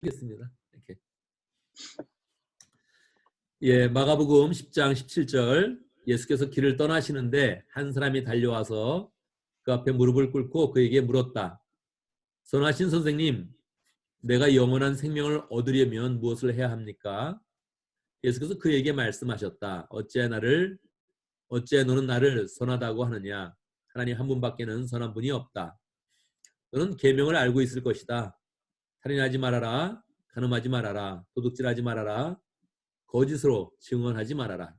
하겠습니다. 이렇게. 예, 마가복음 10장 17절. 예수께서 길을 떠나시는데 한 사람이 달려와서 그 앞에 무릎을 꿇고 그에게 물었다. 선하신 선생님, 내가 영원한 생명을 얻으려면 무엇을 해야 합니까? 예수께서 그에게 말씀하셨다. 어찌해 너는 나를 선하다고 하느냐? 하나님 한 분밖에는 선한 분이 없다. 너는 계명을 알고 있을 것이다. 살인하지 말아라. 간음하지 말아라. 도둑질하지 말아라. 거짓으로 증언하지 말아라.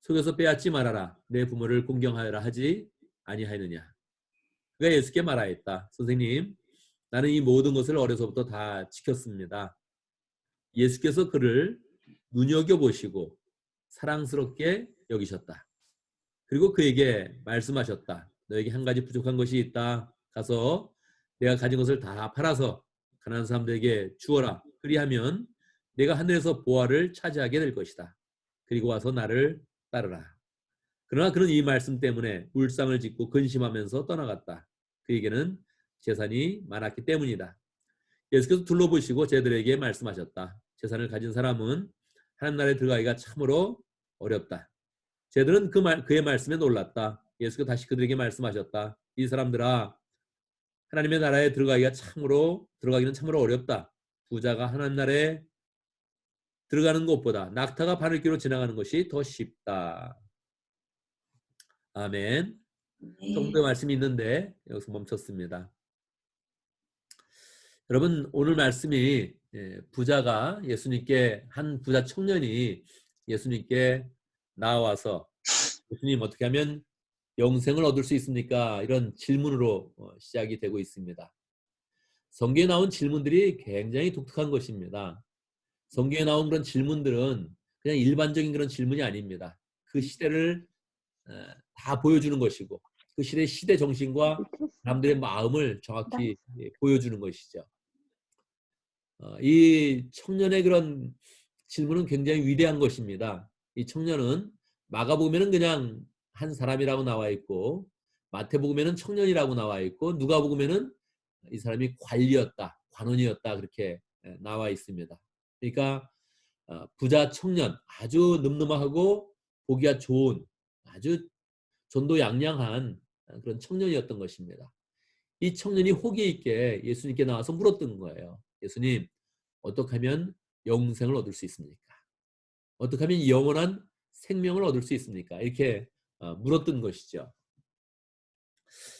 속여서 빼앗지 말아라. 내 부모를 공경하여라 하지 아니하느냐. 그가 예수께 말하였다. 선생님, 나는 이 모든 것을 어려서부터 다 지켰습니다. 예수께서 그를 눈여겨보시고 사랑스럽게 여기셨다. 그리고 그에게 말씀하셨다. 너에게 한 가지 부족한 것이 있다. 가서 내가 가진 것을 다 팔아서 가난한 사람들에게 주어라. 그리하면 내가 하늘에서 보화를 차지하게 될 것이다. 그리고 와서 나를 따르라. 그러나 그는 이 말씀 때문에 울상을 짓고 근심하면서 떠나갔다. 그에게는 재산이 많았기 때문이다. 예수께서 둘러보시고 제들에게 말씀하셨다. 재산을 가진 사람은 하나님 나라에 들어가기가 참으로 어렵다. 제들은 그의 말씀에 놀랐다. 예수께서 다시 그들에게 말씀하셨다. 이 사람들아, 하나님의 나라에 들어가기는 참으로 어렵다. 부자가 하나님 나라에 들어가는 것보다 낙타가 바늘귀로 지나가는 것이 더 쉽다. 아멘. 조금 더 말씀이 있는데 여기서 멈췄습니다. 여러분, 오늘 말씀이 부자가 한 부자 청년이 예수님께 나와서 예수님, 어떻게 하면 영생을 얻을 수 있습니까? 이런 질문으로 시작이 되고 있습니다. 성경에 나온 질문들이 굉장히 독특한 것입니다. 성경에 나온 그런 질문들은 그냥 일반적인 그런 질문이 아닙니다. 그 시대를 다 보여주는 것이고 그 시대 정신과 사람들의 마음을 정확히 보여주는 것이죠. 이 청년의 그런 질문은 굉장히 위대한 것입니다. 이 청년은 마가복음에는 그냥 한 사람이라고 나와 있고 마태복음에는 청년이라고 나와 있고 누가복음에는 이 사람이 관원이었다 그렇게 나와 있습니다. 그러니까 부자 청년, 아주 늠름하고 보기가 좋은 아주 전도양양한 그런 청년이었던 것입니다. 이 청년이 호기 있게 예수님께 나와서 물었던 거예요. 예수님, 어떻게 하면 영생을 얻을 수 있습니까? 어떻게 하면 영원한 생명을 얻을 수 있습니까? 이렇게 물었던 것이죠.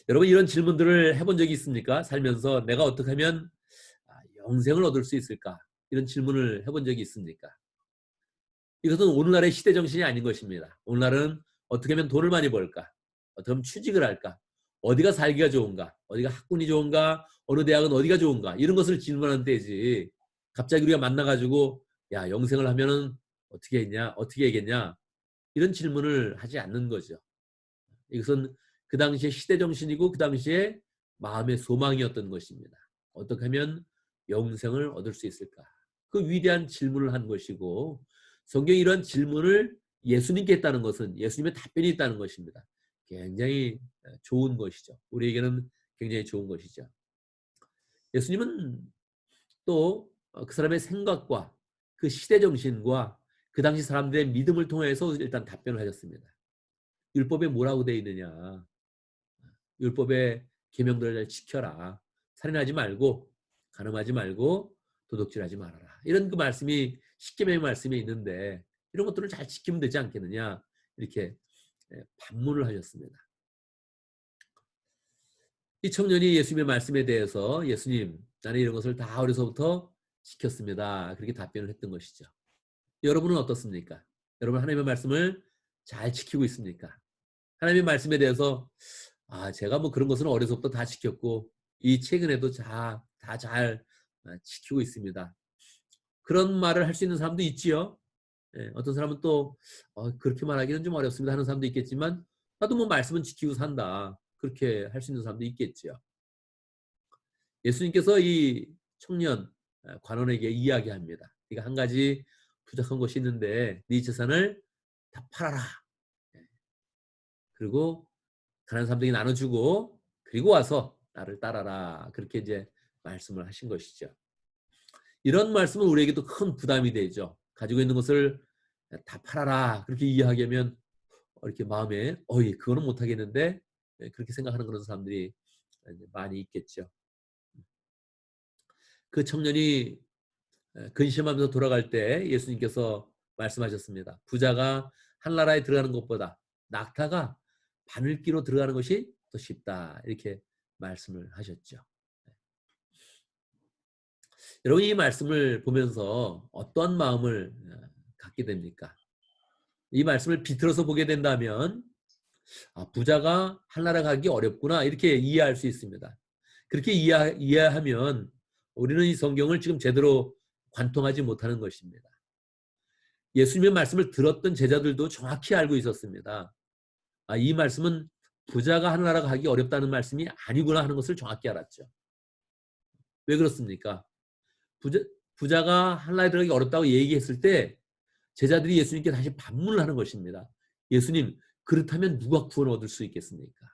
여러분, 이런 질문들을 해본 적이 있습니까? 살면서 내가 어떻게 하면 영생을 얻을 수 있을까? 이런 질문을 해본 적이 있습니까? 이것은 오늘날의 시대 정신이 아닌 것입니다. 오늘날은 어떻게 하면 돈을 많이 벌까? 어떻게 하면 취직을 할까? 어디가 살기가 좋은가? 어디가 학군이 좋은가? 어느 대학은 어디가 좋은가? 이런 것을 질문하는 때지. 갑자기 우리가 만나가지고 야, 영생을 하면은 어떻게 했냐? 어떻게 하겠냐? 이런 질문을 하지 않는 거죠. 이것은 그 당시의 시대 정신이고 그 당시의 마음의 소망이었던 것입니다. 어떻게 하면 영생을 얻을 수 있을까? 그 위대한 질문을 한 것이고 성경이 이런 질문을 예수님께 했다는 것은 예수님의 답변이 있다는 것입니다. 굉장히 좋은 것이죠. 우리에게는 굉장히 좋은 것이죠. 예수님은 또 그 사람의 생각과 그 시대 정신과 그 당시 사람들의 믿음을 통해서 일단 답변을 하셨습니다. 율법에 뭐라고 되어 있느냐? 율법의 계명들을 잘 지켜라. 살인하지 말고 간음하지 말고 도둑질하지 말아라. 이런 그 말씀이 십계명의 말씀에 있는데 이런 것들을 잘 지키면 되지 않겠느냐? 이렇게 반문을 하셨습니다. 이 청년이 예수님의 말씀에 대해서 예수님, 나는 이런 것을 다 어려서부터 지켰습니다. 그렇게 답변을 했던 것이죠. 여러분은 어떻습니까? 여러분 하나님의 말씀을 잘 지키고 있습니까? 하나님의 말씀에 대해서 제가 뭐 그런 것은 어려서부터 다 지켰고 이 최근에도 다 잘 지키고 있습니다. 그런 말을 할 수 있는 사람도 있지요. 어떤 사람은 또 그렇게 말하기는 좀 어렵습니다 하는 사람도 있겠지만 나도 뭐 말씀은 지키고 산다. 그렇게 할 수 있는 사람도 있겠지요. 예수님께서 이 청년 관원에게 이야기합니다. 네가 한 가지 부족한 것이 있는데 네 재산을 다 팔아라. 그리고 가난한 사람들에게 나눠주고 그리고 와서 나를 따라라. 그렇게 이제 말씀을 하신 것이죠. 이런 말씀은 우리에게도 큰 부담이 되죠. 가지고 있는 것을 다 팔아라 그렇게 이야기하면 이렇게 마음에 그거는 못하겠는데 그렇게 생각하는 그런 사람들이 많이 있겠죠. 그 청년이 근심하면서 돌아갈 때 예수님께서 말씀하셨습니다. 부자가 한나라에 들어가는 것보다 낙타가 바늘기로 들어가는 것이 더 쉽다 이렇게 말씀을 하셨죠. 여러분 이 말씀을 보면서 어떤 마음을 갖게 됩니까? 이 말씀을 비틀어서 보게 된다면 부자가 한나라 가기 어렵구나 이렇게 이해할 수 있습니다. 그렇게 이해하면 우리는 이 성경을 지금 제대로 관통하지 못하는 것입니다. 예수님의 말씀을 들었던 제자들도 정확히 알고 있었습니다. 이 말씀은 부자가 한나라 가기 어렵다는 말씀이 아니구나 하는 것을 정확히 알았죠. 왜 그렇습니까? 부자가 한나라에 들어가기 어렵다고 얘기했을 때 제자들이 예수님께 다시 반문을 하는 것입니다. 예수님, 그렇다면 누가 구원 얻을 수 있겠습니까?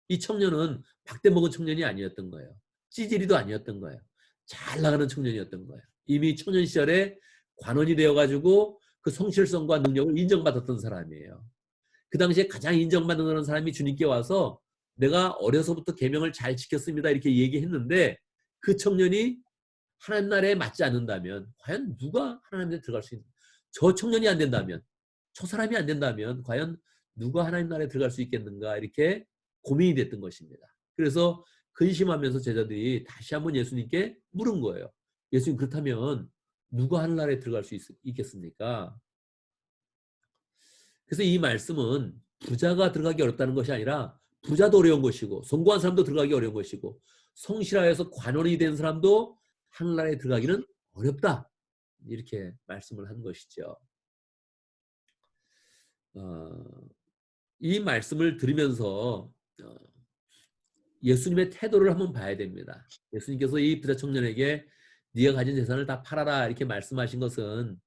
이 청년은 박대 먹은 청년이 아니었던 거예요. 찌질이도 아니었던 거예요. 잘 나가는 청년이었던 거예요. 이미 청년 시절에 관원이 되어가지고 그 성실성과 능력을 인정받았던 사람이에요. 그 당시에 가장 인정받는 그런 사람이 주님께 와서 내가 어려서부터 계명을 잘 지켰습니다 이렇게 얘기했는데 그 청년이 하나님 나라에 맞지 않는다면 과연 누가 하나님 나라에 들어갈 수 있는 저 청년이 안 된다면 저 사람이 안 된다면 과연 누가 하나님 나라에 들어갈 수 있겠는가 이렇게 고민이 됐던 것입니다. 그래서 근심하면서 제자들이 다시 한번 예수님께 물은 거예요. 예수님 그렇다면 누가 하늘나라에 들어갈 수 있겠습니까? 그래서 이 말씀은 부자가 들어가기 어렵다는 것이 아니라 부자도 어려운 것이고 성공한 사람도 들어가기 어려운 것이고 성실하여서 관원이 된 사람도 하늘나라에 들어가기는 어렵다. 이렇게 말씀을 한 것이죠. 이 말씀을 들으면서 예수님의 태도를 한번 봐야 됩니다. 예수님께서 이 부자 청년에게 네가 가진 재산을 다 팔아라 이렇게 말씀하신 것은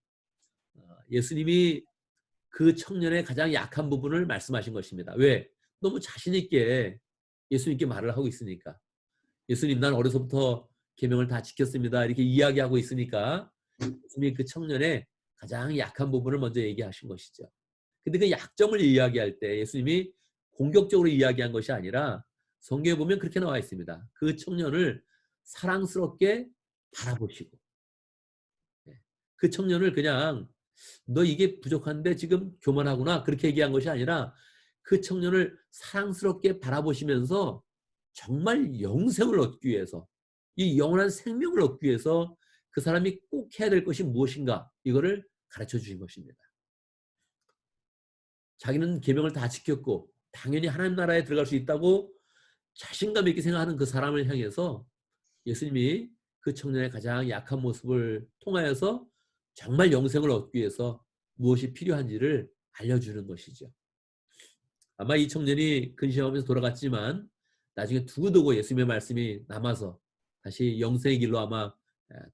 예수님이 그 청년의 가장 약한 부분을 말씀하신 것입니다. 왜? 너무 자신 있게 예수님께 말을 하고 있으니까. 예수님 난 어려서부터 계명을 다 지켰습니다. 이렇게 이야기하고 있으니까 예수님이 그 청년의 가장 약한 부분을 먼저 얘기하신 것이죠. 근데 그 약점을 이야기할 때 예수님이 공격적으로 이야기한 것이 아니라 성경에 보면 그렇게 나와 있습니다. 그 청년을 사랑스럽게 바라보시고 그 청년을 그냥 너 이게 부족한데 지금 교만하구나 그렇게 얘기한 것이 아니라 그 청년을 사랑스럽게 바라보시면서 정말 영생을 얻기 위해서 이 영원한 생명을 얻기 위해서 그 사람이 꼭 해야 될 것이 무엇인가 이거를 가르쳐 주신 것입니다. 자기는 계명을 다 지켰고 당연히 하나님 나라에 들어갈 수 있다고 자신감 있게 생각하는 그 사람을 향해서 예수님이 그 청년의 가장 약한 모습을 통하여서 정말 영생을 얻기 위해서 무엇이 필요한지를 알려주는 것이죠. 아마 이 청년이 근심하면서 돌아갔지만 나중에 두고두고 예수님의 말씀이 남아서 다시 영생의 길로 아마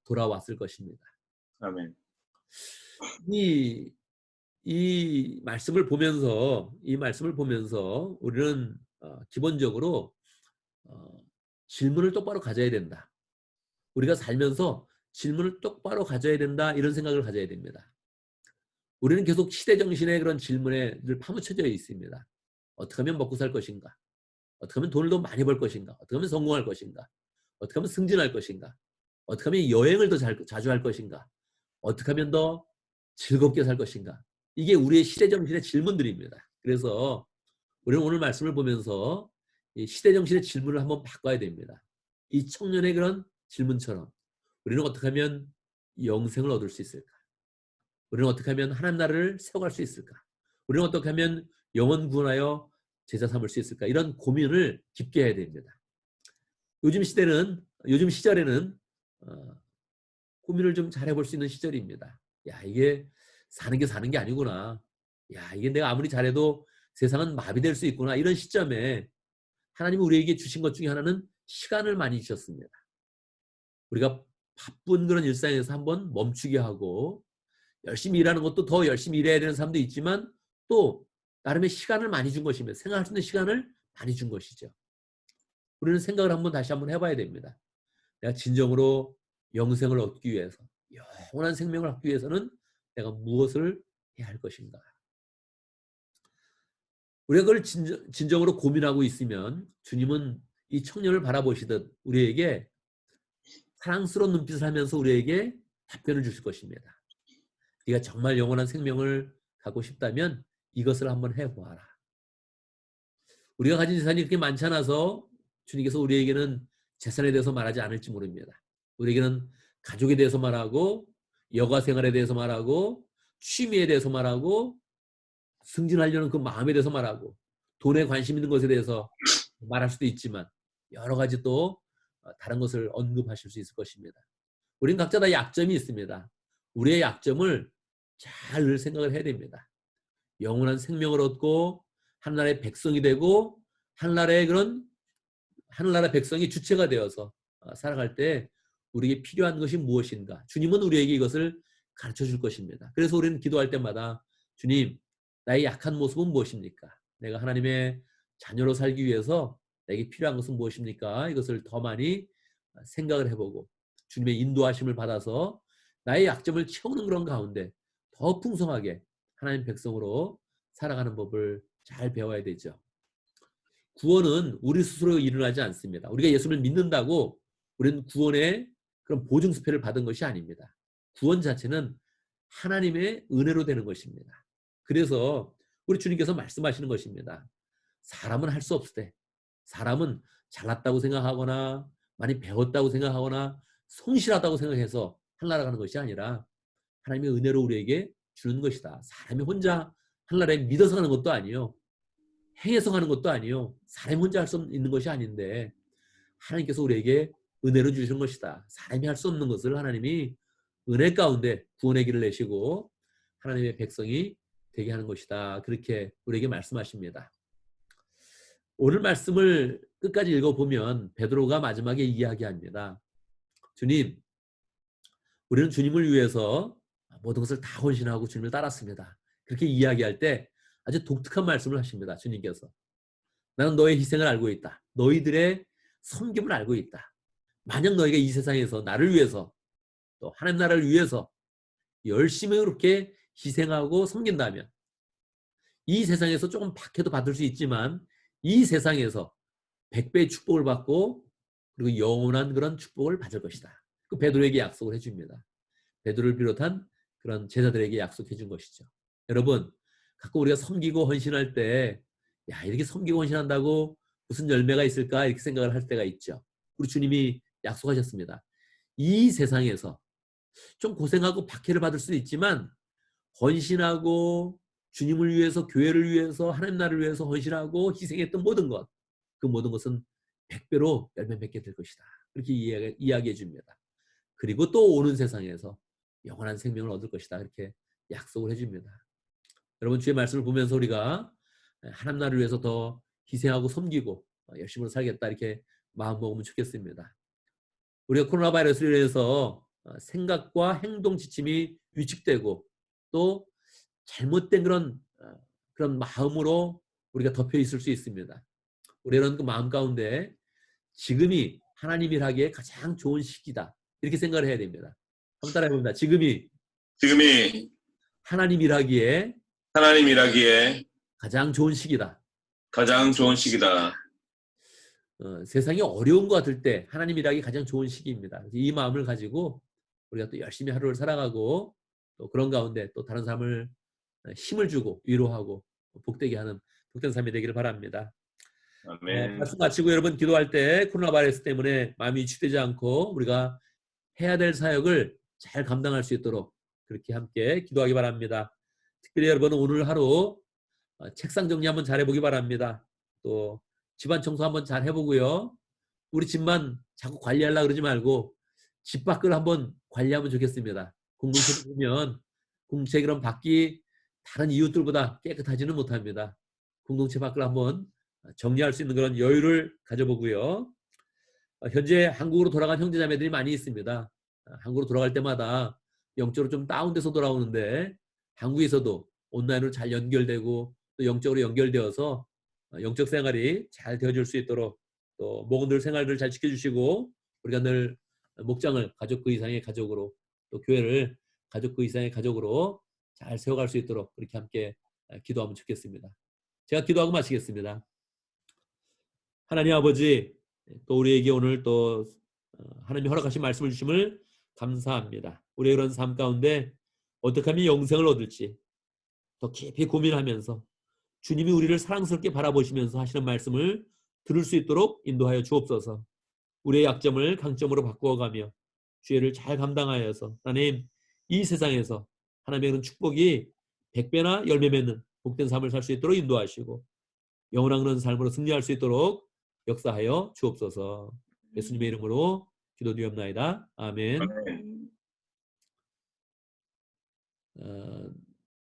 돌아왔을 것입니다. 아멘. 이 말씀을 보면서 우리는 기본적으로 질문을 똑바로 가져야 된다. 우리가 살면서 질문을 똑바로 가져야 된다 이런 생각을 가져야 됩니다. 우리는 계속 시대정신의 그런 질문에 늘 파묻혀져 있습니다. 어떻게 하면 먹고 살 것인가? 어떻게 하면 돈을 더 많이 벌 것인가? 어떻게 하면 성공할 것인가? 어떻게 하면 승진할 것인가? 어떻게 하면 여행을 더 자주 할 것인가? 어떻게 하면 더 즐겁게 살 것인가? 이게 우리의 시대정신의 질문들입니다. 그래서 우리는 오늘 말씀을 보면서 이 시대정신의 질문을 한번 바꿔야 됩니다. 이 청년의 그런 질문처럼 우리는 어떻게 하면 영생을 얻을 수 있을까? 우리는 어떻게 하면 하나님 나라를 세워갈 수 있을까? 우리는 어떻게 하면 영혼 구원하여 제자 삼을 수 있을까? 이런 고민을 깊게 해야 됩니다. 요즘 시절에는 고민을 좀 잘해볼 수 있는 시절입니다. 야, 이게 사는 게 아니구나. 야, 이게 내가 아무리 잘해도 세상은 마비될 수 있구나. 이런 시점에 하나님이 우리에게 주신 것 중에 하나는 시간을 많이 주셨습니다. 우리가 바쁜 그런 일상에서 한번 멈추게 하고 열심히 일하는 것도 더 열심히 일해야 되는 사람도 있지만 또 나름의 시간을 많이 준 것이며 생각할 수 있는 시간을 많이 준 것이죠. 우리는 생각을 다시 한번 해봐야 됩니다. 내가 진정으로 영생을 얻기 위해서 영원한 생명을 얻기 위해서는 내가 무엇을 해야 할 것인가. 우리가 그걸 진정으로 고민하고 있으면 주님은 이 청년을 바라보시듯 우리에게 사랑스러운 눈빛을 하면서 우리에게 답변을 주실 것입니다. 네가 정말 영원한 생명을 갖고 싶다면 이것을 한번 해보아라. 우리가 가진 재산이 그렇게 많지 않아서 주님께서 우리에게는 재산에 대해서 말하지 않을지 모릅니다. 우리에게는 가족에 대해서 말하고 여가 생활에 대해서 말하고 취미에 대해서 말하고 승진하려는 그 마음에 대해서 말하고 돈에 관심 있는 것에 대해서 말할 수도 있지만 여러 가지 또 다른 것을 언급하실 수 있을 것입니다. 우리는 각자 다 약점이 있습니다. 우리의 약점을 잘 생각을 해야 됩니다. 영원한 생명을 얻고 하나님의 백성이 되고 하늘나라의 백성이 주체가 되어서 살아갈 때 우리에게 필요한 것이 무엇인가? 주님은 우리에게 이것을 가르쳐 줄 것입니다. 그래서 우리는 기도할 때마다 주님, 나의 약한 모습은 무엇입니까? 내가 하나님의 자녀로 살기 위해서 내게 필요한 것은 무엇입니까? 이것을 더 많이 생각을 해보고 주님의 인도하심을 받아서 나의 약점을 채우는 그런 가운데 더 풍성하게 하나님 백성으로 살아가는 법을 잘 배워야 되죠. 구원은 우리 스스로 일어나지 않습니다. 우리가 예수를 믿는다고 우리는 구원의 그런 보증수표를 받은 것이 아닙니다. 구원 자체는 하나님의 은혜로 되는 것입니다. 그래서 우리 주님께서 말씀하시는 것입니다. 사람은 할 수 없을 때, 사람은 잘났다고 생각하거나 많이 배웠다고 생각하거나 성실하다고 생각해서 하늘나라 가는 것이 아니라 하나님의 은혜로 우리에게 주는 것이다. 사람이 혼자 하늘나라에 믿어서 가는 것도 아니요, 행해서 가는 것도 아니요, 사람이 혼자 할 수 있는 것이 아닌데 하나님께서 우리에게 은혜로 주시는 것이다. 사람이 할 수 없는 것을 하나님이 은혜 가운데 구원의 길을 내시고 하나님의 백성이 되게 하는 것이다. 그렇게 우리에게 말씀하십니다. 오늘 말씀을 끝까지 읽어보면 베드로가 마지막에 이야기합니다. 주님, 우리는 주님을 위해서 모든 것을 다 헌신하고 주님을 따랐습니다. 그렇게 이야기할 때 아주 독특한 말씀을 하십니다. 주님께서. 나는 너의 희생을 알고 있다. 너희들의 섬김을 알고 있다. 만약 너희가 이 세상에서 나를 위해서 또 하나님 나라를 위해서 열심히 그렇게 희생하고 섬긴다면 이 세상에서 조금 박해도 받을 수 있지만 이 세상에서 100배의 축복을 받고 그리고 영원한 그런 축복을 받을 것이다. 그 베드로에게 약속을 해줍니다. 베드로를 비롯한 그런 제자들에게 약속해 준 것이죠. 여러분, 가끔 우리가 섬기고 헌신할 때 야, 이렇게 섬기고 헌신한다고 무슨 열매가 있을까 이렇게 생각을 할 때가 있죠. 우리 주님이 약속하셨습니다. 이 세상에서 좀 고생하고 박해를 받을 수도 있지만 헌신하고 주님을 위해서 교회를 위해서 하나님 나라를 위해서 헌신하고 희생했던 모든 것, 그 모든 것은 100배로 열매 맺게 될 것이다. 그렇게 이야기해 줍니다. 그리고 또 오는 세상에서 영원한 생명을 얻을 것이다. 이렇게 약속을 해줍니다. 여러분, 주의 말씀을 보면서 우리가 하나님 나라를 위해서 더 희생하고 섬기고 열심히 살겠다 이렇게 마음 먹으면 좋겠습니다. 우리가 코로나 바이러스로 인해서 생각과 행동 지침이 위축되고 또 잘못된 그런 마음으로 우리가 덮여 있을 수 있습니다. 우리는 그 마음 가운데 지금이 하나님 일하기에 가장 좋은 시기다 이렇게 생각을 해야 됩니다. 한번 따라해 봅니다. 지금이 하나님 일하기에 가장 좋은 시기다. 세상이 어려운 것 같을 때 하나님 일하기 가장 좋은 시기입니다. 이 마음을 가지고 우리가 또 열심히 하루를 살아가고 또 그런 가운데 또 다른 사람을 힘을 주고 위로하고 복되게 하는 복된 삶이 되기를 바랍니다. 말씀 마치고 여러분 기도할 때 코로나 바이러스 때문에 마음이 위축되지 않고 우리가 해야 될 사역을 잘 감당할 수 있도록 그렇게 함께 기도하기 바랍니다. 특별히 여러분은 오늘 하루 책상 정리 한번 잘 해보기 바랍니다. 또 집안 청소 한번 잘 해보고요. 우리 집만 자꾸 관리하려고 그러지 말고 집 밖을 한번 관리하면 좋겠습니다. 공동체 보면 공동체 그런 밖이 다른 이웃들보다 깨끗하지는 못합니다. 공동체 밖을 한번 정리할 수 있는 그런 여유를 가져보고요. 현재 한국으로 돌아간 형제자매들이 많이 있습니다. 한국으로 돌아갈 때마다 영적으로 좀 다운돼서 돌아오는데 한국에서도 온라인으로 잘 연결되고 또 영적으로 연결되어서 영적 생활이 잘 되어질 수 있도록 또 목원들 생활을 잘 지켜주시고 우리가 늘 목장을 가족 그 이상의 가족으로 또 교회를 가족 그 이상의 가족으로 잘 세워갈 수 있도록 그렇게 함께 기도하면 좋겠습니다. 제가 기도하고 마치겠습니다. 하나님 아버지, 또 우리에게 오늘 또 하나님이 허락하신 말씀을 주심을 감사합니다. 우리의 그런 삶 가운데 어떻게 하면 영생을 얻을지 더 깊이 고민하면서 주님이 우리를 사랑스럽게 바라보시면서 하시는 말씀을 들을 수 있도록 인도하여 주옵소서. 우리의 약점을 강점으로 바꾸어가며 죄를 잘 감당하여서 하나님 이 세상에서 하나님의 그런 축복이 100배나 10배 맺는 복된 삶을 살 수 있도록 인도하시고 영원한 그런 삶으로 승리할 수 있도록 역사하여 주옵소서. 예수님의 이름으로 기도드리옵나이다. 아멘. 아멘.